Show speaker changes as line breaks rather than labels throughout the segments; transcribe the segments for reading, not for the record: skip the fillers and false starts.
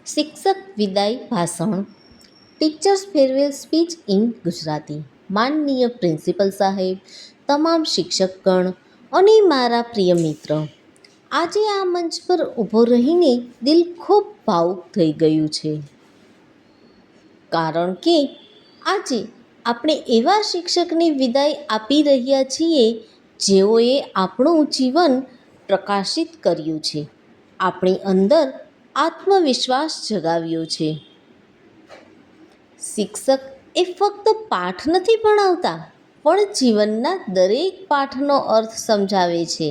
શિક્ષક વિદાય ભાષણ, teachers farewell speech in Gujarati. માનનીય પ્રિન્સિપલ સાહેબ, તમામ શિક્ષકગણ અને મારા પ્રિય મિત્ર, આજે આ મંચ પર ઊભો રહીને દિલ ખૂબ ભાવુક થઈ ગયું છે. કારણ કે આજે આપણે એવા શિક્ષકને વિદાય આપી રહ્યા છીએ જેઓએ આપણું જીવન પ્રકાશિત કર્યું છે, આપણી અંદર આત્મવિશ્વાસ જગાવ્યો છે. શિક્ષક એ ફક્ત પાઠ નથી ભણાવતા, પણ જીવનના દરેક પાઠનો અર્થ સમજાવે છે.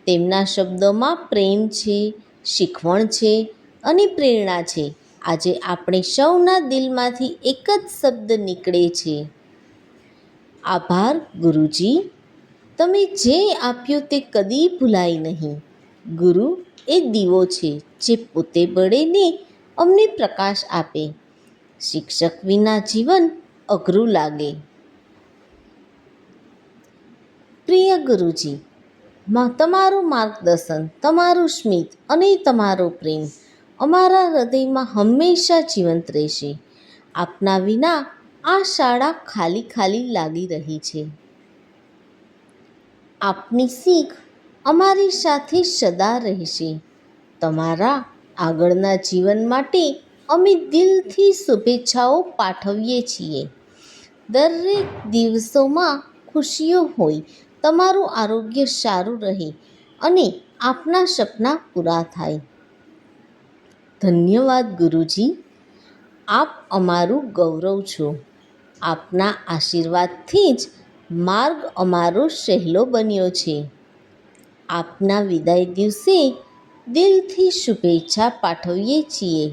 તેમના શબ્દોમાં પ્રેમ છે, શીખવણ છે અને પ્રેરણા છે. આજે આપણે સૌના દિલમાંથી એક જ શબ્દ નીકળે છે, આભાર ગુરુજી. તમે જે આપ્યું તે કદી ભૂલાય નહીં. ગુરુ એ દીવો છે જે પોતે બળીને અમને પ્રકાશ આપે. શિક્ષક વિના જીવન અઘરું લાગે. પ્રિય ગુરુજી, તમારું માર્ગદર્શન, તમારું સ્મિત અને તમારો પ્રેમ અમારા હૃદયમાં હંમેશા જીવંત રહેશે. આપના વિના આ શાળા ખાલી ખાલી લાગી રહી છે. આપની શીખ અમારી સાથે સદા રહેશે. તમારા આગળના જીવન માટે અમે દિલથી શુભેચ્છાઓ પાઠવીએ છીએ. દરેક દિવસોમાં ખુશીઓ હોય, તમારું આરોગ્ય સારું રહે અને આપના સપના પૂરા થાય. ધન્યવાદ ગુરુજી, આપ અમારું ગૌરવ છો. આપના આશીર્વાદથી જ માર્ગ અમારો સહેલો બન્યો છે. આપના વિદાય દિવસે દિલથી શુભેચ્છા પાઠવીએ છીએ.